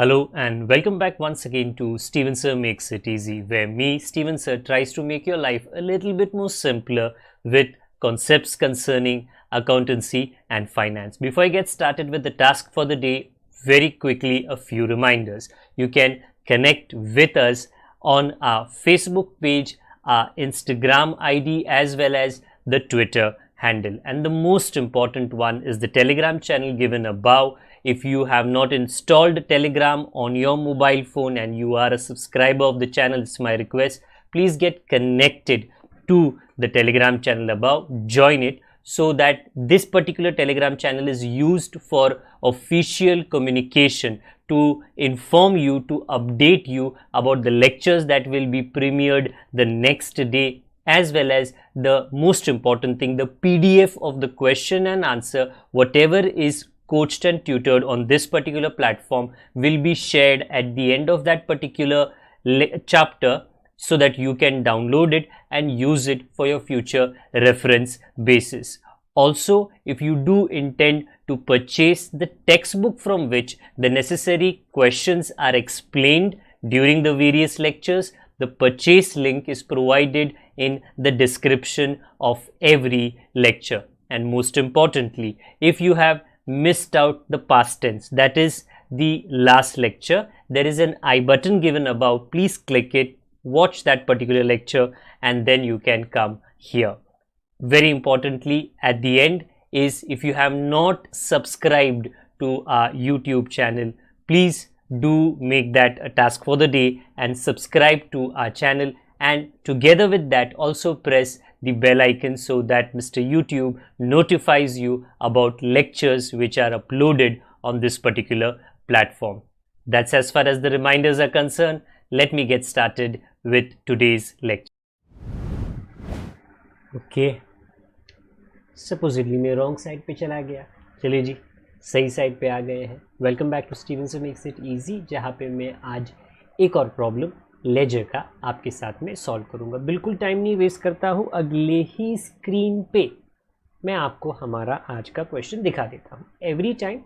Hello and welcome back once again to Steven Sir Makes It Easy, where me, Steven Sir, tries to make your life a little bit more simpler with concepts concerning accountancy and finance. Before I get started with the task for the day, very quickly a few reminders. You can connect with us on our Facebook page, our Instagram ID, as well as the Twitter handle. And the most important one is the Telegram channel given above. If you have not installed Telegram on your mobile phone and you are a subscriber of the channel, it's my request, please get connected to the Telegram channel above, join it, so that this particular Telegram channel is used for official communication to inform you, to update you about the lectures that will be premiered the next day, as well as the most important thing, the PDF of the question and answer, whatever is coached and tutored on this particular platform will be shared at the end of that particular chapter, so that you can download it and use it for your future reference basis. Also, if you do intend to purchase the textbook from which the necessary questions are explained during the various lectures, the purchase link is provided in the description of every lecture. And most importantly, if you have missed out the past tense, that is the last lecture, there is an I button given above. Please click it, watch that particular lecture, and then you can come here. Very importantly, at the end is, if you have not subscribed to our YouTube channel, please do make that a task for the day and subscribe to our channel, and together with that also press the bell icon so that Mr. YouTube notifies you about lectures which are uploaded on this particular platform. That's as far as the reminders are concerned. Let me get started with today's lecture. Okay, supposedly मैं wrong side पे चला गया, चलिए जी सही side पे आ गए हैं. Welcome back to Steven sir makes it easy, जहाँ पे मैं आज एक और प्रॉब्लम लेजर का आपके साथ में सॉल्व करूँगा. बिल्कुल टाइम नहीं वेस्ट करता हूँ, अगले ही स्क्रीन पे मैं आपको हमारा आज का क्वेश्चन दिखा देता हूँ. Every time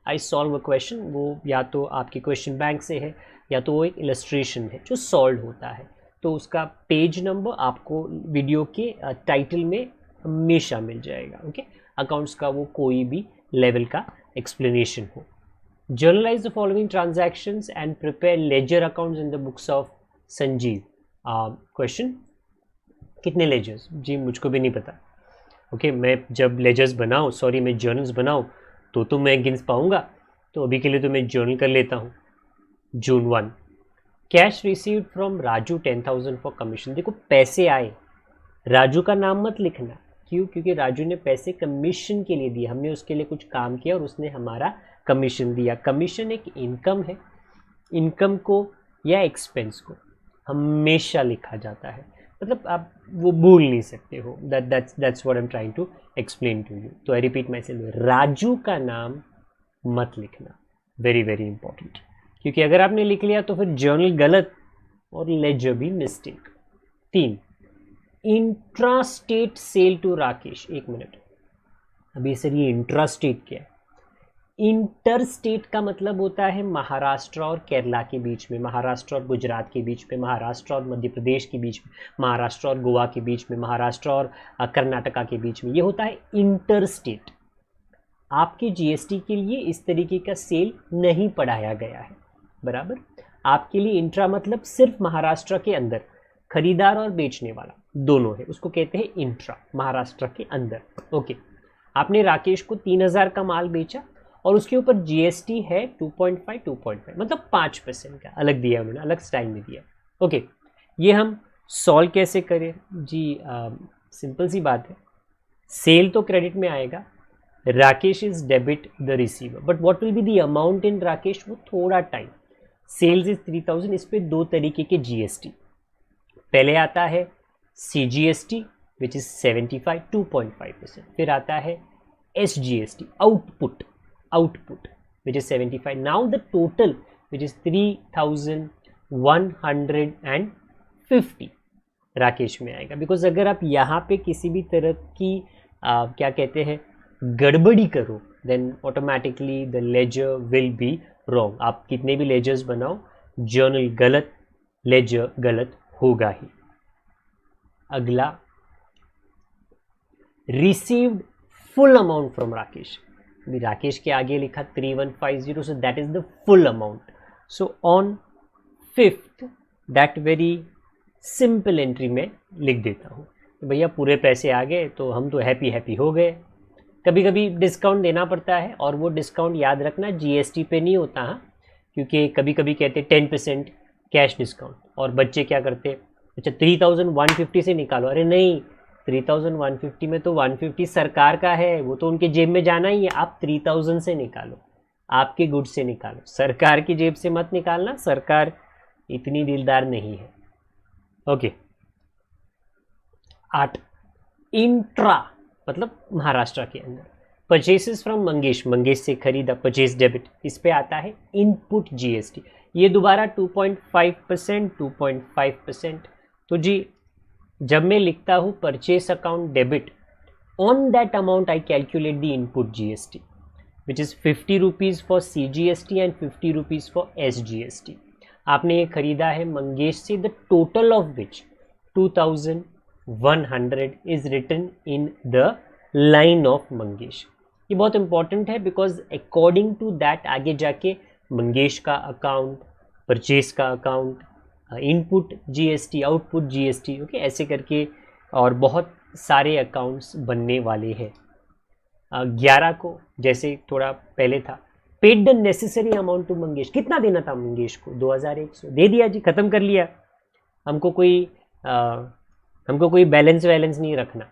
I solve a question, वो या तो आपके क्वेश्चन बैंक से है या तो वो एक इलस्ट्रेशन है जो सॉल्व होता है, तो उसका पेज नंबर आपको वीडियो के टाइटल में हमेशा मिल जाएगा. ओके, अकाउंट्स का वो कोई भी लेवल का एक्सप्लेनेशन हो. Generalized the following transactions and prepare ledger accounts in the books of Sanjeev. Question, कितने लेजर्स? जी मुझको भी नहीं पता. ओके, मैं जब लेजर्स बनाऊँ, सॉरी मैं जर्नल्स बनाऊँ तो मैं गिन पाऊँगा. तो अभी के लिए तो मैं जर्नल कर लेता हूँ. जून 1, cash received from Raju 10,000 for commission. देखो पैसे आए, राजू का नाम मत लिखना. क्यों? क्योंकि राजू ने पैसे कमीशन के लिए दिए, हमने उसके लिए कुछ काम किया और उसने हमारा कमीशन दिया. कमीशन एक इनकम है, इनकम को या एक्सपेंस को हमेशा लिखा जाता है, मतलब आप वो भूल नहीं सकते हो. That's what I am trying to explain to you. तो I repeat myself, Raju का नाम मत लिखना, वेरी वेरी इंपॉर्टेंट, क्योंकि अगर आपने लिख लिया तो फिर जर्नल गलत और लेजर भी mistake. 3, intra state sale to Rakesh. एक मिनट, अभी सर ये इंट्रा स्टेट क्या है? इंटर स्टेट का मतलब होता है महाराष्ट्र और केरला के बीच में, महाराष्ट्र और गुजरात के बीच में, महाराष्ट्र और मध्य प्रदेश के बीच में, महाराष्ट्र और गोवा के बीच में, महाराष्ट्र और कर्नाटका के बीच में, ये होता है इंटर स्टेट. आपके जीएसटी के लिए इस तरीके का सेल नहीं पढ़ाया गया है, बराबर. आपके लिए इंट्रा मतलब सिर्फ महाराष्ट्र के अंदर, खरीदार और बेचने वाला दोनों है, उसको कहते हैं इंट्रा, महाराष्ट्र के अंदर. ओके, आपने राकेश को 3,000 का माल बेचा और उसके ऊपर जीएसटी है 2.5 मतलब 5% का अलग दिया उन्होंने, अलग स्टाइल में दिया. ओके, ये हम सॉल्व कैसे करें जी? सिंपल सी बात है, सेल तो क्रेडिट में आएगा, Rakesh is debit the receiver, but what will be the amount in Rakesh, वो थोड़ा टाइम. सेल्स इज 3,000, इस पे 2 तरीके के जीएसटी. पहले आता है CGST विच इज 75 2.5%, फिर आता है SGST output which is 75. now the total which is 3,150 Rakesh में आएगा. बिकॉज अगर आप यहाँ पे किसी भी तरह की क्या कहते हैं गड़बड़ी करो, then automatically the ledger will be wrong. आप कितने भी लेजर्स बनाओ, जर्नल गलत, लेजर गलत होगा ही। अगला, received full amount from Rakesh. अभी राकेश के आगे लिखा 3150, so that is the full amount. So on 5th that very simple entry में लिख देता हूँ भैया पूरे पैसे आ गए, तो हम तो हैप्पी हैप्पी हो गए। कभी कभी डिस्काउंट देना पड़ता है, और वो डिस्काउंट याद रखना जीएसटी पे नहीं होता। हाँ, क्योंकि कभी कभी कहते 10% कैश डिस्काउंट, और बच्चे क्या करते, अच्छा 3150 से निकालो। अरे नहीं, 3150 में तो 150 सरकार का है, वो तो उनके जेब में जाना ही है। आप 3000 से निकालो, आपके गुड्स से निकालो, सरकार की जेब से मत निकालना, सरकार इतनी दिलदार नहीं है। ओके। 8, इंट्रा मतलब महाराष्ट्र के अंदर, परचेसेस फ्रॉम मंगेश, मंगेश से खरीदा, परचेस डेबिट, इस पे आता है इनपुट जीएसटी। ये दोबारा 2.5%, 2.5%। तो जी जब मैं लिखता हूँ purchase account debit, on that amount I calculate the input GST which is 50 rupees for CGST and 50 rupees for SGST। आपने ये खरीदा है मंगेश से, the total of which 2100 is written in the line of Mangesh. ये बहुत इंपॉर्टेंट है, because according to that आगे जाके मंगेश का अकाउंट, परचेस का account, input GST, output GST, okay, ऐसे करके और बहुत सारे अकाउंट्स बनने वाले हैं। 11 को जैसे थोड़ा पहले था, paid the necessary amount to Mangesh, कितना देना था मंगेश को, 2100 दे दिया जी, खत्म कर लिया। हमको कोई बैलेंस वैलेंस नहीं रखना,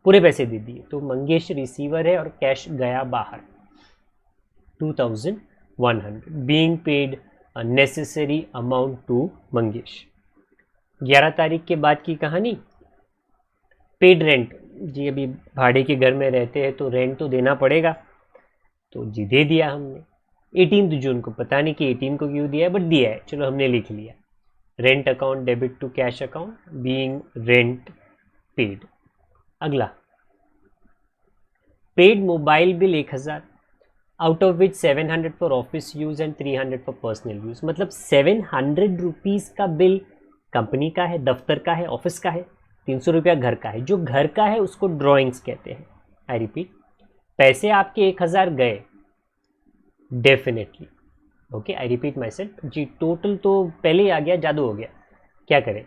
पूरे पैसे दे दिए। तो मंगेश रिसीवर है और कैश गया बाहर, 2100 being paid necessary amount to Mangesh. 11 तारीख के बाद की कहानी, पेड रेंट, जी अभी भाड़े के घर में रहते हैं तो रेंट तो देना पड़ेगा, तो जी दे दिया हमने। 18 जून को, पता नहीं कि 18 को क्यों दिया है, बट दिया है, चलो हमने लिख लिया। Rent account debit to cash account being rent paid. अगला, paid mobile bill 1000, out of which 700 for office use and 300 for personal use. मतलब 700 रुपीज़ का बिल कंपनी का है, दफ्तर का है, ऑफिस का है, 300 रुपया घर का है। जो घर का है उसको ड्रॉइंग्स कहते हैं। आई रिपीट, पैसे आपके 1000 गए definitely, okay, I repeat myself जी, टोटल तो पहले ही आ गया, जादू हो गया, क्या करें,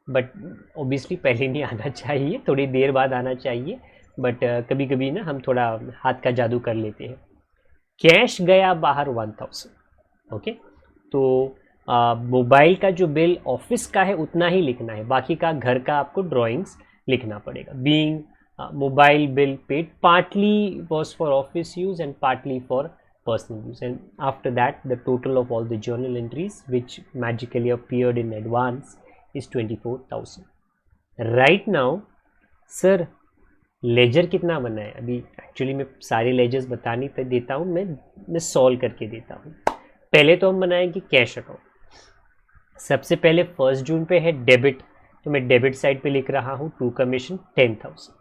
बट ऑब्वियसली पहले नहीं आना चाहिए, थोड़ी देर बाद आना चाहिए, बट कभी कभी ना हम थोड़ा हाथ का जादू कर लेते हैं। कैश गया बाहर 1000, ओके। तो मोबाइल का जो बिल ऑफिस का है उतना ही लिखना है, बाकी का घर का आपको ड्राइंग्स लिखना पड़ेगा। Being mobile bill paid partly was for office use and partly for personal use, and after that the total of all the journal entries which magically appeared in advance is 24,000. right now sir ledger कितना बना है, अभी actually मैं सारे ledgers बता नहीं देता हूँ, मैं सॉल्व करके देता हूँ। पहले तो हम बनाएंगे कैश अकाउंट। सबसे पहले 1 जून पे है डेबिट, तो मैं डेबिट साइड पे लिख रहा हूँ 2 कमीशन 10,000।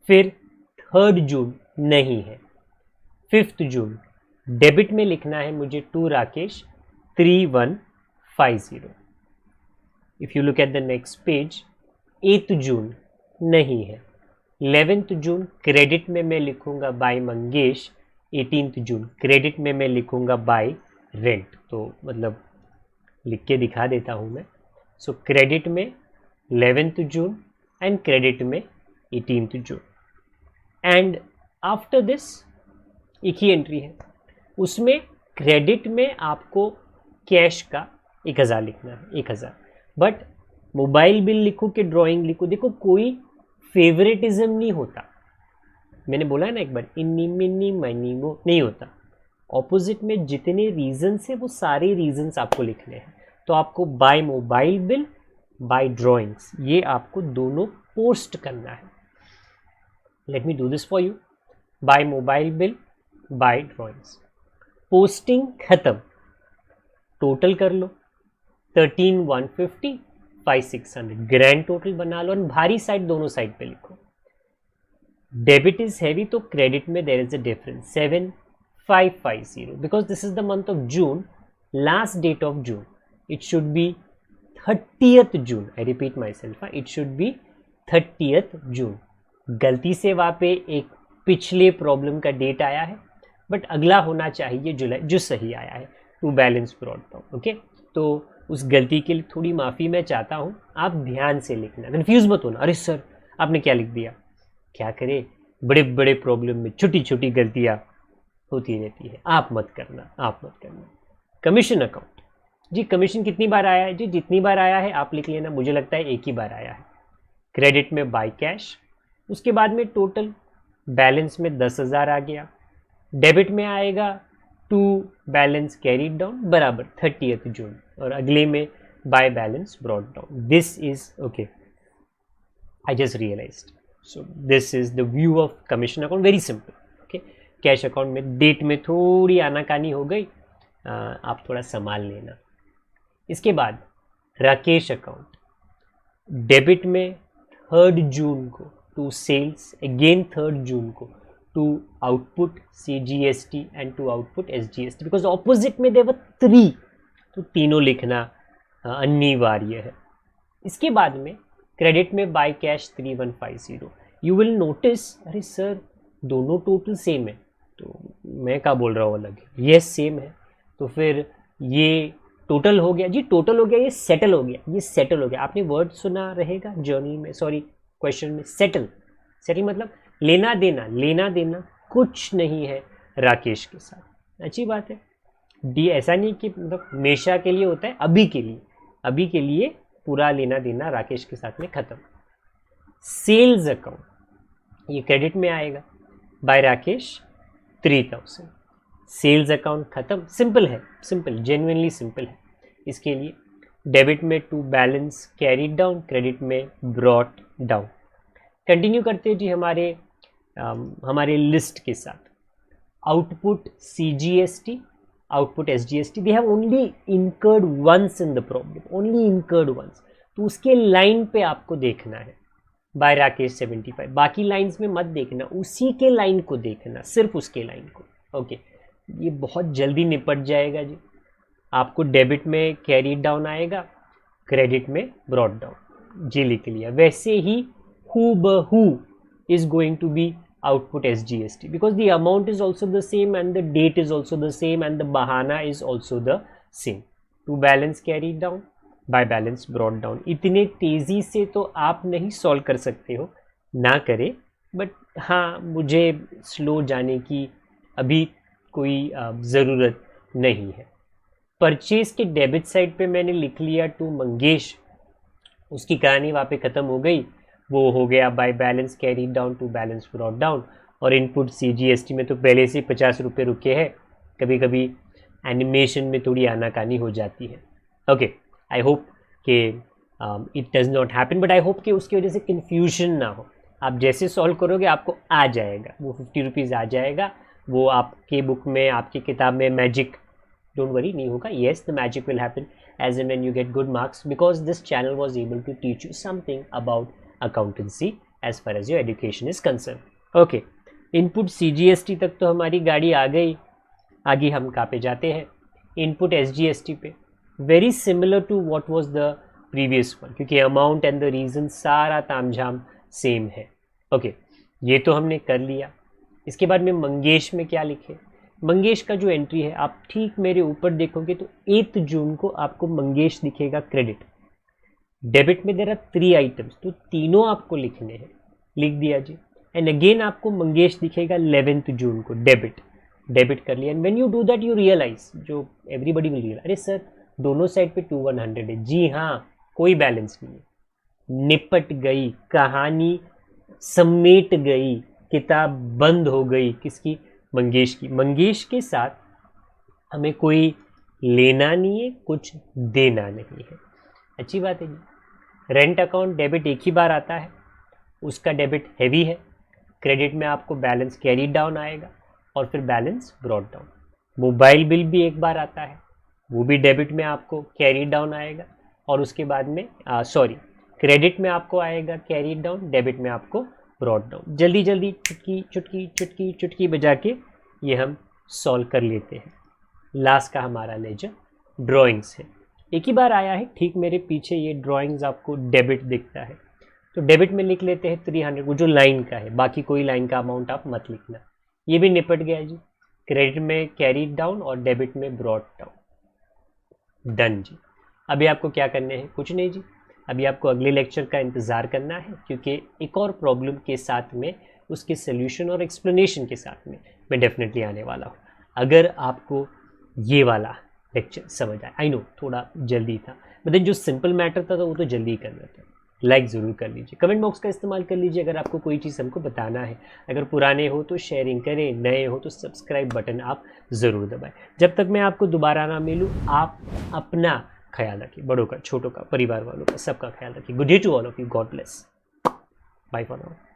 फिर 3 जून नहीं है, 5 जून डेबिट में लिखना है मुझे 2 Rakesh 3150। If you look at the next page, 8 जून नहीं है, 11 जून क्रेडिट में मैं लिखूंगा बाय मंगेश, 18 जून क्रेडिट में मैं लिखूंगा बाय रेंट। तो मतलब लिख के दिखा देता हूं मैं। सो क्रेडिट में 11 जून एंड क्रेडिट में 18 जून। एंड आफ्टर दिस एक ही एंट्री है, उसमें क्रेडिट में आपको कैश का 1000 लिखना है, 1000। बट मोबाइल बिल लिखो कि ड्राइंग लिखो, देखो कोई फेवरेटिज्म नहीं होता। मैंने बोला है ना एक बार, इन्नी मिन्नी मनी वो नहीं होता। ऑपोजिट में जितने रीजंस है वो सारे रीजंस आपको लिखने हैं। तो आपको by mobile bill, by drawings, ये आपको दोनों पोस्ट करना है। Let me do this for you. By mobile bill, by drawings, posting खत्म, टोटल कर लो 13,150, 5,600 ग्रैंड टोटल बना लो, और भारी साइड दोनों साइड पे लिखो। डेबिट इज हैवी तो क्रेडिट में there is a difference, 550 because this is the month of June, last date of June, it should be 30th June. I repeat myself, it should be 30th June. गलती से वहाँ पे एक पिछले problem का date आया है, बट अगला होना चाहिए जुलाई, जो सही आया है, to balance brought down. Okay, तो उस गलती के लिए थोड़ी माफ़ी मैं चाहता हूँ. आप ध्यान से लिखना, कंफ्यूज मत होना. अरे सर आपने क्या लिख दिया. क्या करे, बड़े बड़े प्रॉब्लम में छोटी छोटी गलतियाँ होती रहती है. आप मत करना. कमीशन अकाउंट जी, कमीशन कितनी बार आया है जी? जितनी बार आया है आप लिख लेना. मुझे लगता है एक ही बार आया है. क्रेडिट में बाय कैश, उसके बाद में टोटल बैलेंस में 10,000 आ गया. डेबिट में आएगा टू बैलेंस कैरीड डाउन बराबर 30th जून, और अगले में by balance brought down. This is okay, I just realized. So this is the view of commission account, very simple. Okay, cash account में date में थोड़ी आनाकानी हो गई, आप थोड़ा संभाल लेना. इसके बाद राकेश अकाउंट, डेबिट में 3rd जून को to sales, again 3rd June को to output CGST and to output SGST, because opposite में देवर 3, तो तीनों लिखना अनिवार्य है. इसके बाद में क्रेडिट में by cash 3150. You will notice, अरे सर दोनों टोटल सेम है, तो मैं क्या बोल रहा हूँ अलग है. ये सेम है, तो फिर ये टोटल हो गया जी, टोटल हो गया, ये सेटल हो गया, ये सेटल हो गया. आपने वर्ड सुना रहेगा जर्नल में, सॉरी क्वेश्चन में, सेटल. सेटल मतलब लेना देना कुछ नहीं है राकेश के साथ. अच्छी बात है. डी ऐसा नहीं कि मतलब हमेशा के लिए होता है, अभी के लिए पूरा लेना देना राकेश के साथ में खत्म. सेल्स अकाउंट, ये क्रेडिट में आएगा, बाय राकेश 3000. सेल्स अकाउंट खत्म. सिंपल है, सिंपल, जेन्युइनली सिंपल है. इसके लिए डेबिट में to balance carried down, credit में ब्रॉट डाउन. कंटिन्यू करते हैं जी हमारे लिस्ट के साथ. Output CGST, output SGST, they have only incurred once in the problem, only incurred once. तो उसके लाइन पे आपको देखना है बाय राकेश 75. बाकी लाइंस में मत देखना, उसी के लाइन को देखना, सिर्फ उसके लाइन को. ओके, ये बहुत जल्दी निपट जाएगा जी. आपको डेबिट में कैरी डाउन आएगा, क्रेडिट में ब्रॉड डाउन, जी लिख लिया. वैसे ही हूबहू is going to be output SGST, because the amount is also the same and the date is also the same and the bahana is also the same. To balance carried down, by balance brought down. इतने तेज़ी से तो आप नहीं solve कर सकते हो, ना करें, बट हाँ मुझे स्लो जाने की अभी कोई ज़रूरत नहीं है. परचेज के डेबिट साइड पे मैंने लिख लिया टू मंगेश, उसकी कहानी वहाँ पे ख़त्म हो गई. वो हो गया by balance carry down to balance brought down. और इनपुट CGST में तो पहले से 50 रुपये रुके हैं. कभी कभी एनिमेशन में थोड़ी आनाकानी हो जाती है. ओके, आई होप कि it does not happen, but I hope कि उसकी वजह से कन्फ्यूजन ना हो. आप जैसे सॉल्व करोगे आपको आ जाएगा, वो 50 रुपीज़ आ जाएगा. वो आपके बुक में, आपकी किताब में मैजिक, डोंट वरी, नहीं होगा. Yes, the magic will happen as and when you get good marks, because this channel was able to teach you something about accountancy as far as your education is concerned. Okay, input CGST तक तो हमारी गाड़ी आ गई. आगे हम कहाँ पे जाते हैं? इनपुट SGST पे. Very similar to what was the previous one, क्योंकि अमाउंट एंड द रीज़न सारा तामझाम सेम है. ओके, ये तो हमने कर लिया. इसके बाद में मंगेश में क्या लिखे? मंगेश का जो एंट्री है, आप ठीक मेरे ऊपर देखोगे तो 8 जून को आपको मंगेश दिखेगा क्रेडिट. डेबिट में देर आर 3 आइटम्स, तो तीनों आपको लिखने हैं. लिख दिया जी. एंड अगेन आपको मंगेश दिखेगा 11 जून को डेबिट कर लिया. And when you do that you realize, जो एवरीबडी विल रियलाइज, अरे सर दोनों साइड पे 2100 है. जी हाँ, कोई बैलेंस नहीं है. निपट गई कहानी, समेट गई, किताब बंद हो गई. किसकी? मंगेश की. मंगेश के साथ हमें कोई लेना नहीं है, कुछ देना नहीं है. अच्छी बात है जी. रेंट अकाउंट डेबिट एक ही बार आता है, उसका डेबिट हैवी है. क्रेडिट में आपको बैलेंस कैरी डाउन आएगा और फिर balance brought down. Mobile bill भी एक बार आता है, वो भी डेबिट में आपको कैरी डाउन आएगा और उसके बाद में क्रेडिट में आपको आएगा कैरी डाउन, डेबिट में आपको ब्रॉट डाउन. जल्दी जल्दी चुटकी चुटकी चुटकी चुटकी बजा के ये हम सॉल्व कर लेते हैं। लास्ट का हमारा लेजर ड्राइंग्स है। एक ही बार आया है, ठीक मेरे पीछे ये ड्राइंग्स आपको डेबिट दिखता है, तो डेबिट में लिख लेते हैं 300, वो जो लाइन का है, बाकी कोई लाइन का अमाउंट आप मत लिखना। ये भी निपट गया जी। क्रेडिट में कैरीड डाउन और डेबिट में ब्रॉट डाउन। डन जी। अभी आपको क्या करने हैं? कुछ नहीं जी, अभी आपको अगले लेक्चर का इंतज़ार करना है, क्योंकि एक और प्रॉब्लम के साथ में उसके सोल्यूशन और एक्सप्लेनेशन के साथ में मैं डेफिनेटली आने वाला हूँ। अगर आपको ये वाला लेक्चर समझ आए, आई नो थोड़ा जल्दी था, मतलब जो सिंपल मैटर था तो वो तो जल्दी ही करना था। लाइक ज़रूर कर लीजिए, कमेंट बॉक्स का इस्तेमाल कर लीजिए अगर आपको कोई चीज़ हमको बताना है। अगर पुराने हो तो शेयरिंग करें, नए हो तो सब्सक्राइब बटन आप ज़रूर दबाएं। जब तक मैं आपको दोबारा ना मिलूँ, आप अपना ख्याल रखिए, बड़ों का, छोटों का, परिवार वालों का, सबका ख्याल रखिए। Good day to all of you, God bless, bye for now.